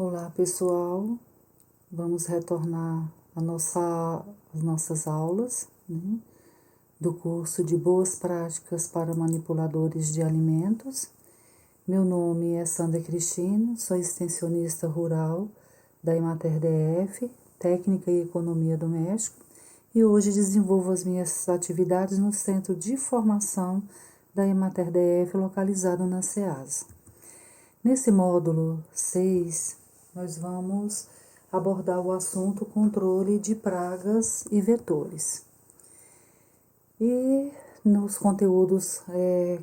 Olá pessoal, vamos retornar as nossas aulas, né, do curso de Boas Práticas para Manipuladores de Alimentos. Meu nome é Sandra Cristina, sou extensionista rural da Emater DF, Técnica e Economia do México, e hoje desenvolvo as minhas atividades no Centro de Formação da Emater DF, localizado na CEASA. Nesse módulo 6, nós vamos abordar o assunto controle de pragas e vetores. E nos conteúdos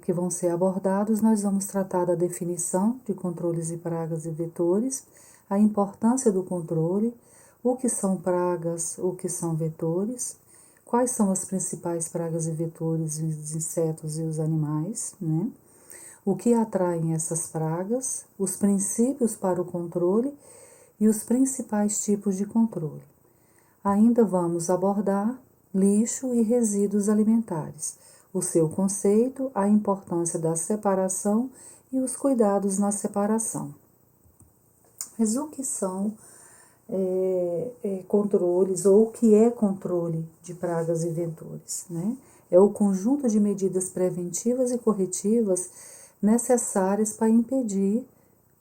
que vão ser abordados, nós vamos tratar da definição de controles de pragas e vetores, a importância do controle, o que são pragas, o que são vetores, quais são as principais pragas e vetores, os insetos e os animais, né? O que atraem essas pragas, os princípios para o controle e os principais tipos de controle. Ainda vamos abordar lixo e resíduos alimentares, o seu conceito, a importância da separação e os cuidados na separação. Mas o que são controles, ou o que é controle de pragas e vetores, né? É o conjunto de medidas preventivas e corretivas necessárias para impedir,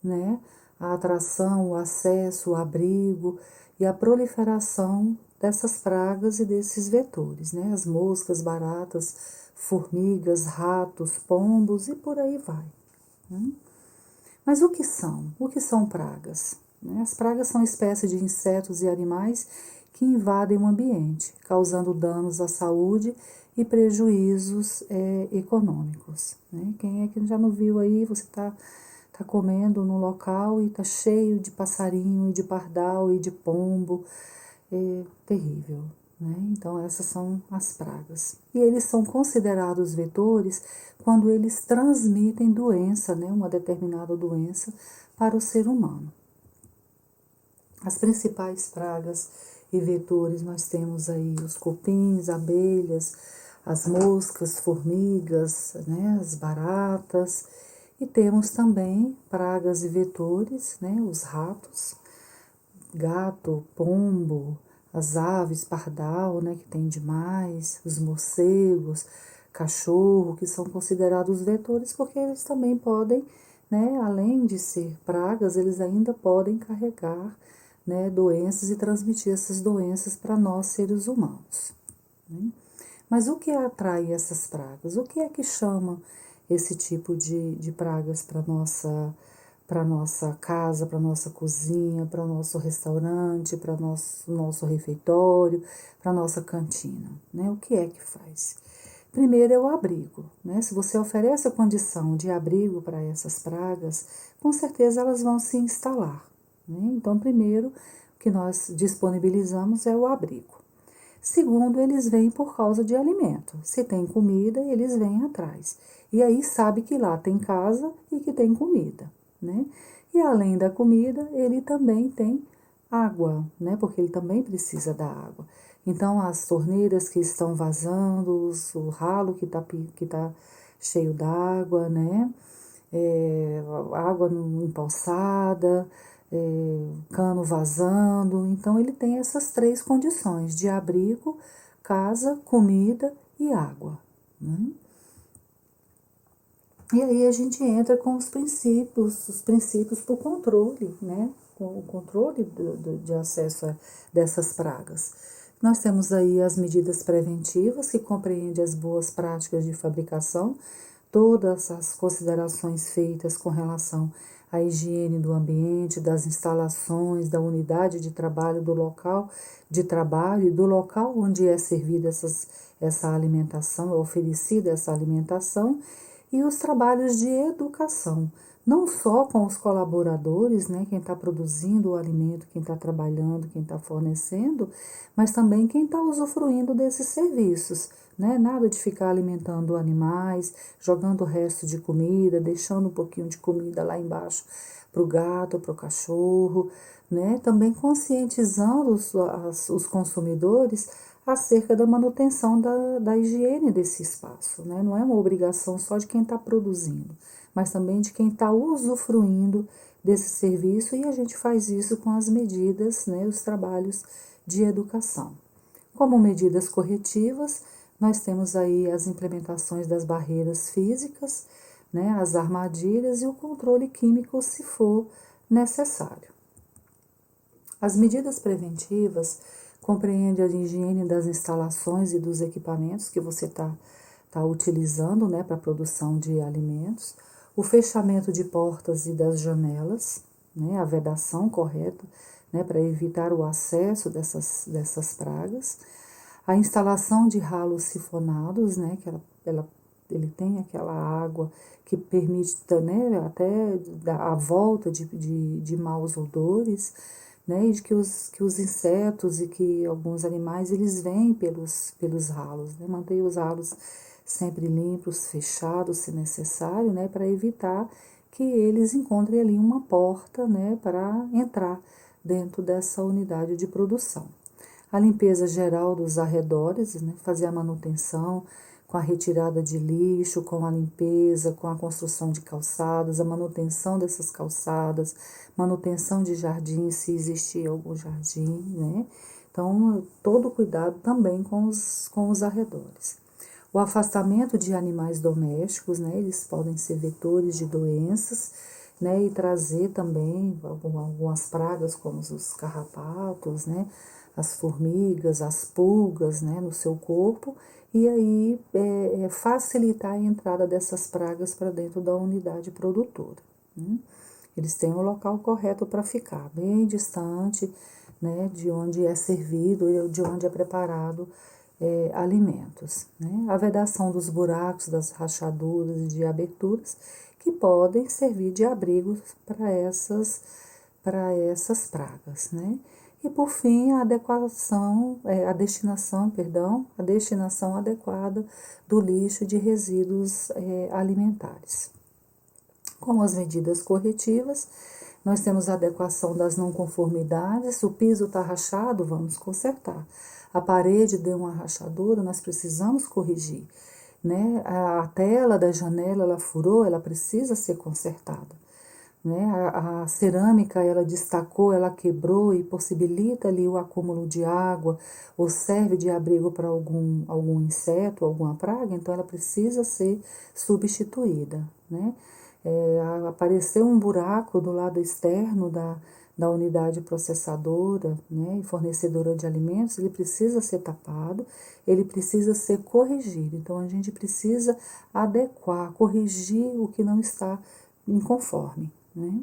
né, a atração, o acesso, o abrigo e a proliferação dessas pragas e desses vetores, né? As moscas, baratas, formigas, ratos, pombos e por aí vai, né? Mas o que são? O que são pragas? As pragas são espécies de insetos e animais que invadem o ambiente, causando danos à saúde e prejuízos econômicos, né? Quem é que já não viu aí, você tá comendo no local e tá cheio de passarinho e de pardal e de pombo, terrível, né? Então essas são as pragas. E eles são considerados vetores quando eles transmitem doença, né? Uma determinada doença para o ser humano. As principais pragas e vetores nós temos aí os cupins, abelhas, as moscas, formigas, né, as baratas, e temos também pragas e vetores, né, os ratos, gato, pombo, as aves, pardal, né, que tem demais, os morcegos, cachorro, que são considerados vetores porque eles também podem, né, além de ser pragas, eles ainda podem carregar, né, doenças e transmitir essas doenças para nós seres humanos, né? Mas o que atrai essas pragas? O que é que chama esse tipo de pragas para nossa casa, para nossa cozinha, para o nosso restaurante, para nosso refeitório, para nossa cantina, né? O que é que faz? Primeiro é o abrigo, né? Se você oferece a condição de abrigo para essas pragas, com certeza elas vão se instalar, né? Então, primeiro, o que nós disponibilizamos é o abrigo. Segundo, eles vêm por causa de alimento. Se tem comida, eles vêm atrás. E aí sabe que lá tem casa e que tem comida, né? E além da comida, ele também tem água, né? Porque ele também precisa da água. Então, as torneiras que estão vazando, o ralo que tá cheio d'água, né? Água empoçada, cano vazando. Então, ele tem essas três condições: de abrigo, casa, comida e água, né? E aí a gente entra com os princípios para o controle, né? Com o controle de acesso dessas pragas. Nós temos aí as medidas preventivas, que compreendem as boas práticas de fabricação, todas as considerações feitas com relação à higiene do ambiente, das instalações, da unidade de trabalho, do local de trabalho e do local onde é servida essa alimentação, é oferecida essa alimentação, e os trabalhos de educação, não só com os colaboradores, né, quem está produzindo o alimento, quem está trabalhando, quem está fornecendo, mas também quem está usufruindo desses serviços, né? Nada de ficar alimentando animais, jogando o resto de comida, deixando um pouquinho de comida lá embaixo para o gato, para o cachorro, né? Também conscientizando os consumidores acerca da manutenção da higiene desse espaço, né? Não é uma obrigação só de quem está produzindo, mas também de quem está usufruindo desse serviço, e a gente faz isso com as medidas, né, os trabalhos de educação. Como medidas corretivas, nós temos aí as implementações das barreiras físicas, né, as armadilhas e o controle químico, se for necessário. As medidas preventivas compreendem a higiene das instalações e dos equipamentos que você está utilizando, né, para a produção de alimentos, o fechamento de portas e das janelas, né, a vedação correta, né, para evitar o acesso dessas pragas, a instalação de ralos sifonados, né, que ele tem aquela água que permite, né, até a volta de maus odores, né, e de que os insetos e que alguns animais, eles vêm pelos ralos, né, manter os ralos sempre limpos, fechados, se necessário, né, para evitar que eles encontrem ali uma porta, né, para entrar dentro dessa unidade de produção. A limpeza geral dos arredores, né, fazer a manutenção com a retirada de lixo, com a limpeza, com a construção de calçadas, a manutenção dessas calçadas, manutenção de jardins, se existir algum jardim, né? Então, todo cuidado também com os arredores. O afastamento de animais domésticos, né? Eles podem ser vetores de doenças, né? E trazer também algumas pragas, como os carrapatos, né? As formigas, as pulgas, né? No seu corpo, e aí facilitar a entrada dessas pragas para dentro da unidade produtora. Né? Eles têm o local correto para ficar, bem distante, né, de onde é servido, de onde é preparado alimentos. Né? A vedação dos buracos, das rachaduras e de aberturas, que podem servir de abrigo para essas pragas. Né? E por fim, a destinação adequada do lixo de resíduos alimentares. Como as medidas corretivas, nós temos a adequação das não conformidades. O piso está rachado, vamos consertar. A parede deu uma rachadura, nós precisamos corrigir. Né? A tela da janela, ela furou, ela precisa ser consertada. Né? A cerâmica, ela destacou, ela quebrou e possibilita ali o acúmulo de água, ou serve de abrigo para algum inseto, alguma praga, então ela precisa ser substituída. Né? Apareceu um buraco do lado externo da unidade processadora, né, e fornecedora de alimentos, ele precisa ser tapado, ele precisa ser corrigido. Então, a gente precisa adequar, corrigir o que não está inconforme. Né?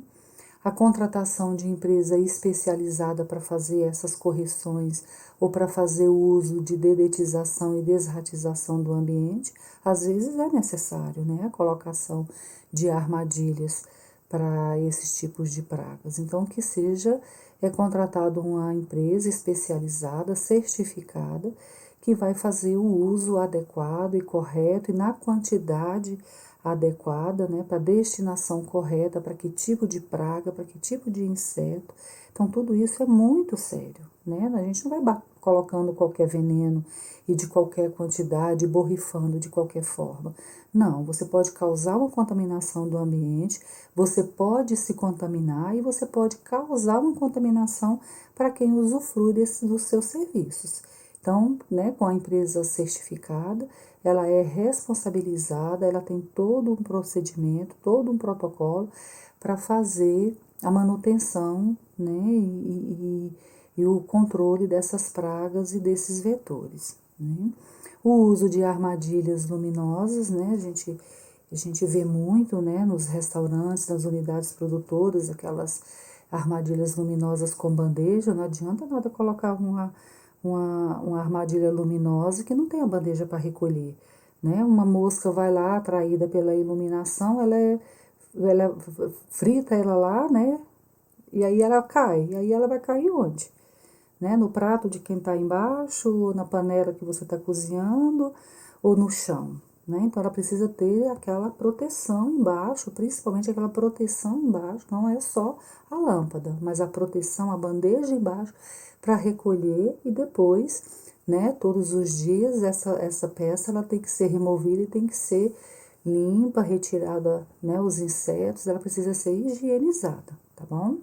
A contratação de empresa especializada para fazer essas correções ou para fazer o uso de dedetização e desratização do ambiente, às vezes é necessário, né? A colocação de armadilhas para esses tipos de pragas. Então, que seja contratado uma empresa especializada, certificada, que vai fazer o uso adequado e correto e na quantidade adequada, né, para a destinação correta, para que tipo de praga, para que tipo de inseto. Então, tudo isso é muito sério, né? A gente não vai colocando qualquer veneno e de qualquer quantidade, borrifando de qualquer forma. Não, você pode causar uma contaminação do ambiente, você pode se contaminar e você pode causar uma contaminação para quem usufrui dos seus serviços. Então, né, com a empresa certificada, ela é responsabilizada, ela tem todo um procedimento, todo um protocolo para fazer a manutenção, né, e o controle dessas pragas e desses vetores. Né. O uso de armadilhas luminosas, né, a gente vê muito, né, nos restaurantes, nas unidades produtoras, aquelas armadilhas luminosas com bandeja. Não adianta nada colocar uma armadilha luminosa que não tem a bandeja para recolher. Né? Uma mosca vai lá, atraída pela iluminação, ela frita ela lá, né? E aí ela cai. E aí ela vai cair onde? Né? No prato de quem está embaixo, ou na panela que você está cozinhando, ou no chão. Né? Então ela precisa ter aquela proteção embaixo, principalmente aquela proteção embaixo, não é só a lâmpada, mas a proteção, a bandeja embaixo, para recolher e depois, né, todos os dias, essa peça ela tem que ser removida e tem que ser limpa, retirada, né, os insetos, ela precisa ser higienizada. tá bom?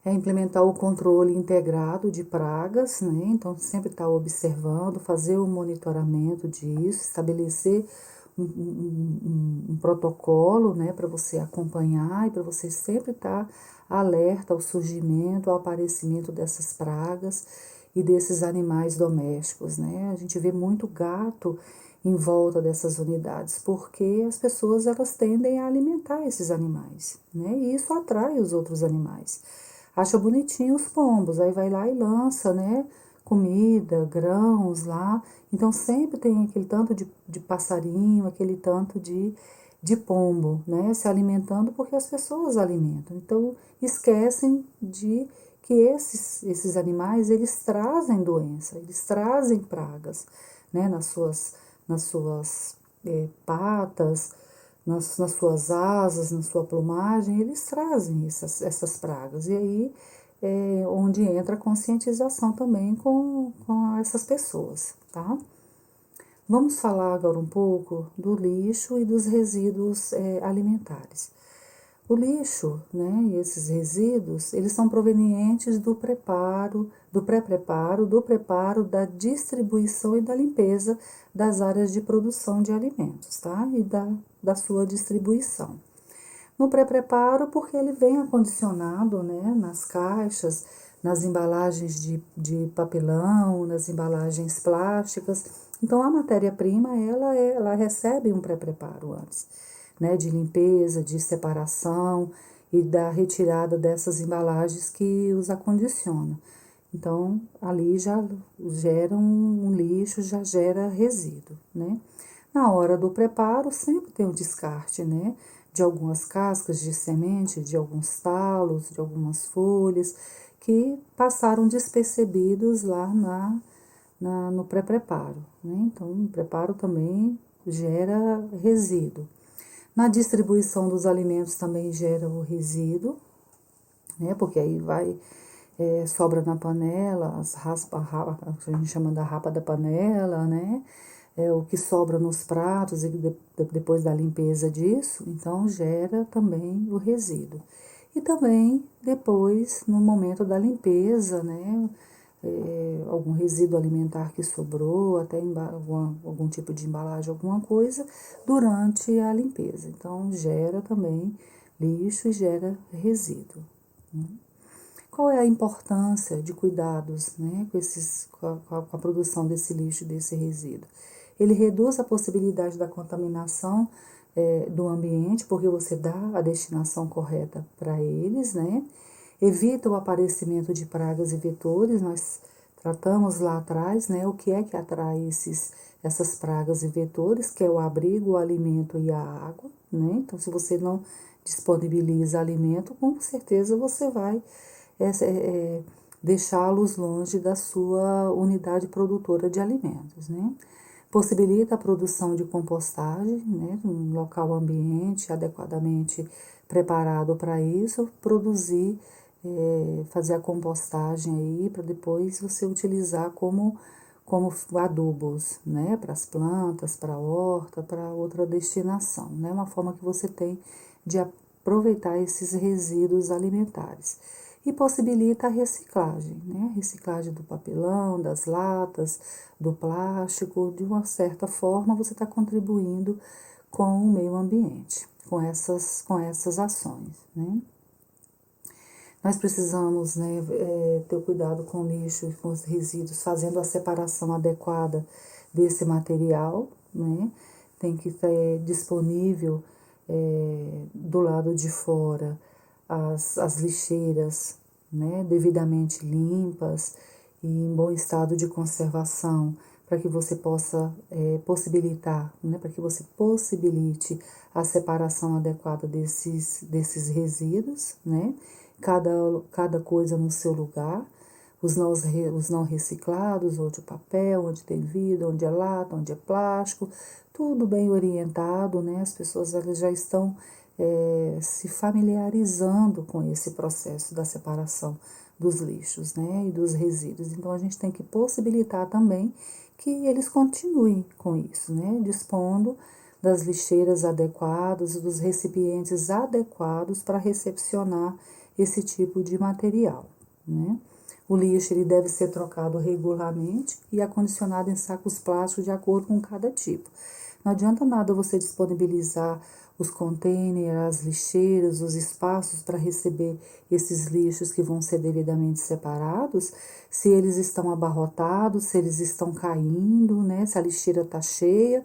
É implementar o controle integrado de pragas, né? Então, sempre estar observando, fazer o monitoramento disso, estabelecer um protocolo, né, para você acompanhar e para você sempre estar alerta ao surgimento, ao aparecimento dessas pragas e desses animais domésticos, né? A gente vê muito gato em volta dessas unidades, porque as pessoas elas tendem a alimentar esses animais, né? E isso atrai os outros animais. Acha bonitinho os pombos, aí vai lá e lança, né? Comida, grãos lá. Então sempre tem aquele tanto de passarinho, aquele tanto de pombo, né? Se alimentando porque as pessoas alimentam. Então esquecem de que esses animais, eles trazem doença, eles trazem pragas, né? Nas suas patas, nas suas asas, na sua plumagem, eles trazem essas pragas. E aí é onde entra a conscientização também com essas pessoas, tá? Vamos falar agora um pouco do lixo e dos resíduos alimentares. O lixo, né, e esses resíduos, eles são provenientes do preparo, do pré-preparo, do preparo, da distribuição e da limpeza das áreas de produção de alimentos, tá? E da sua distribuição. No pré-preparo, porque ele vem acondicionado, né, nas caixas, nas embalagens de papelão, nas embalagens plásticas. Então, a matéria-prima, ela recebe um pré-preparo antes, né, de limpeza, de separação e da retirada dessas embalagens que os acondiciona. Então, ali já gera um lixo, já gera resíduo, né? Na hora do preparo, sempre tem o descarte, né? De algumas cascas de semente, de alguns talos, de algumas folhas, que passaram despercebidos lá no pré-preparo, né? Então, o preparo também gera resíduo. Na distribuição dos alimentos também gera o resíduo, né? Porque aí sobra na panela, a gente chama da rapa da panela, né? O que sobra nos pratos e depois da limpeza disso, então gera também o resíduo. E também depois, no momento da limpeza, né? Algum resíduo alimentar que sobrou, até algum tipo de embalagem, alguma coisa, durante a limpeza. Então, gera também lixo e gera resíduo. Né? Qual é a importância de cuidados, né, com a produção desse lixo, desse resíduo? Ele reduz a possibilidade da contaminação do ambiente, porque você dá a destinação correta para eles, né? Evita o aparecimento de pragas e vetores. Nós tratamos lá atrás, né, o que é que atrai essas pragas e vetores, que é o abrigo, o alimento e a água, né? Então, se você não disponibiliza alimento, com certeza você vai deixá-los longe da sua unidade produtora de alimentos, né? Possibilita a produção de compostagem, né? Um local ambiente adequadamente preparado para isso, produzir, fazer a compostagem aí para depois você utilizar como adubos, né? Para as plantas, para a horta, para outra destinação, né? Uma forma que você tem de aproveitar esses resíduos alimentares. E possibilita a reciclagem, né? A reciclagem do papelão, das latas, do plástico. De uma certa forma, você está contribuindo com o meio ambiente, com essas ações, né? Nós precisamos, né, ter cuidado com o lixo e com os resíduos, fazendo a separação adequada desse material, né? Tem que ter disponível do lado de fora as lixeiras, né, devidamente limpas e em bom estado de conservação, para que você possa possibilitar, né, para que você possibilite a separação adequada desses resíduos, né, cada coisa no seu lugar, os não reciclados, onde é papel, onde tem vidro, onde é lata, onde é plástico, tudo bem orientado, né? As pessoas elas já estão se familiarizando com esse processo da separação dos lixos, né? E dos resíduos. Então, a gente tem que possibilitar também que eles continuem com isso, né? Dispondo das lixeiras adequadas, dos recipientes adequados para recepcionar esse tipo de material, né? O lixo ele deve ser trocado regularmente e acondicionado em sacos plásticos de acordo com cada tipo. Não adianta nada você disponibilizar os containers, as lixeiras, os espaços para receber esses lixos que vão ser devidamente separados, se eles estão abarrotados, se eles estão caindo, né? Se a lixeira está cheia,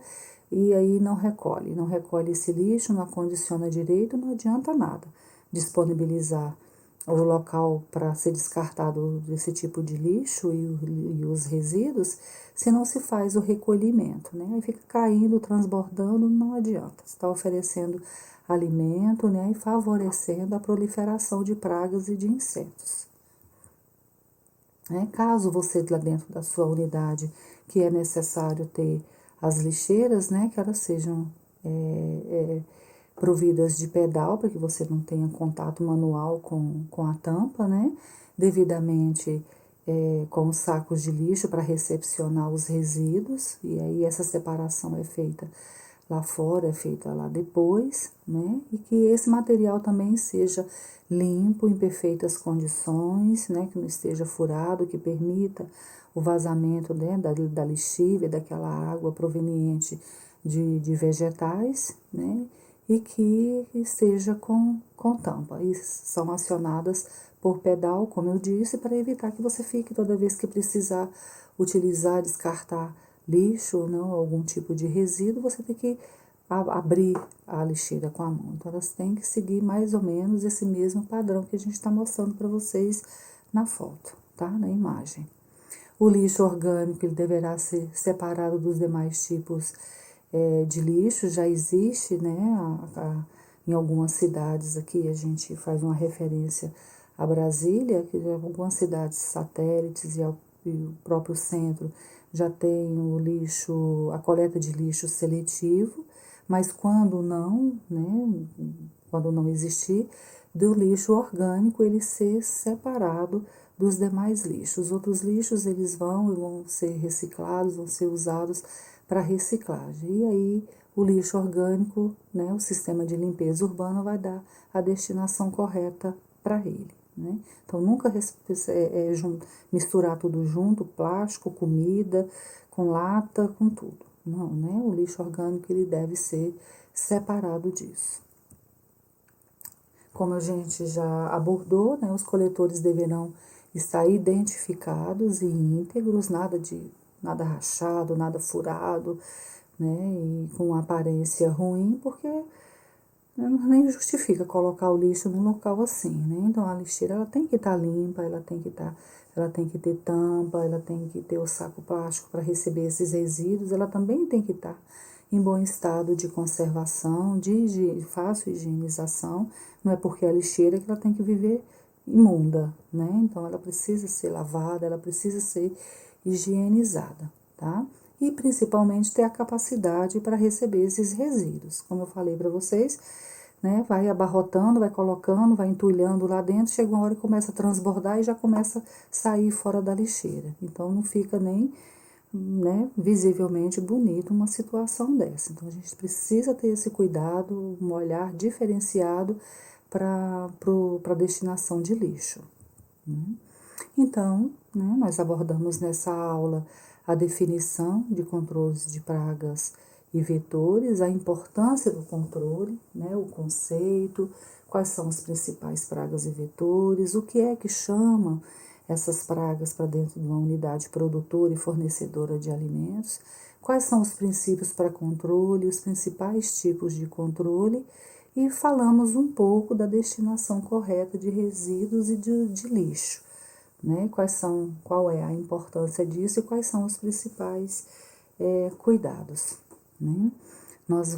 e aí não recolhe esse lixo, não acondiciona direito, não adianta nada disponibilizar o local para ser descartado desse tipo de lixo e os resíduos, se não se faz o recolhimento, né? Aí fica caindo, transbordando, não adianta. Você está oferecendo alimento, né? E favorecendo a proliferação de pragas e de insetos. Caso você, lá dentro da sua unidade, que é necessário ter as lixeiras, né? Que elas sejam providas de pedal, para que você não tenha contato manual com a tampa, né? Devidamente com os sacos de lixo para recepcionar os resíduos, e aí essa separação é feita lá fora, é feita lá depois, né? E que esse material também seja limpo, em perfeitas condições, né? Que não esteja furado, que permita o vazamento, né? da lixívia, daquela água proveniente de vegetais, né? E que esteja com tampa. E são acionadas por pedal, como eu disse, para evitar que você fique toda vez que precisar utilizar, descartar lixo, não, algum tipo de resíduo, você tem que abrir a lixeira com a mão. Então, elas têm que seguir mais ou menos esse mesmo padrão que a gente está mostrando para vocês na foto, tá? Na imagem. O lixo orgânico ele deverá ser separado dos demais tipos de lixo. Já existe, né, em algumas cidades aqui, a gente faz uma referência a Brasília, que algumas cidades satélites e o próprio centro já tem o lixo, a coleta de lixo seletivo, mas quando não, né, quando não existir, do lixo orgânico ele ser separado dos demais lixos. Os outros lixos eles vão ser reciclados, vão ser usados para reciclagem. E aí o lixo orgânico, né, o sistema de limpeza urbana vai dar a destinação correta para ele, né? Então nunca misturar tudo junto, plástico, comida, com lata, com tudo. Não, né? O lixo orgânico ele deve ser separado disso. Como a gente já abordou, né, os coletores deverão estar identificados e íntegros, nada rachado, nada furado, né, e com aparência ruim, porque nem justifica colocar o lixo num local assim, né? Então a lixeira ela tem que estar limpa, ela tem que ter tampa, ela tem que ter o saco plástico para receber esses resíduos, ela também tem que estar em bom estado de conservação, de fácil higienização. Não é porque a lixeira que ela tem que viver imunda, né? Então ela precisa ser lavada, ela precisa ser higienizada, tá? E principalmente ter a capacidade para receber esses resíduos. Como eu falei para vocês, né? Vai abarrotando, vai colocando, vai entulhando lá dentro, chega uma hora que começa a transbordar e já começa a sair fora da lixeira. Então não fica nem, né, visivelmente bonito uma situação dessa. Então a gente precisa ter esse cuidado, um olhar diferenciado para a destinação de lixo, né? Então, né, nós abordamos nessa aula a definição de controles de pragas e vetores, a importância do controle, né, o conceito, quais são as principais pragas e vetores, o que é que chama essas pragas para dentro de uma unidade produtora e fornecedora de alimentos, quais são os princípios para controle, os principais tipos de controle, e falamos um pouco da destinação correta de resíduos e de lixo, né? Qual é a importância disso e quais são os principais cuidados, né? Nós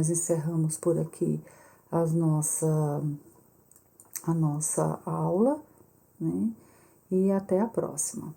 encerramos por aqui a nossa aula, né? E até a próxima.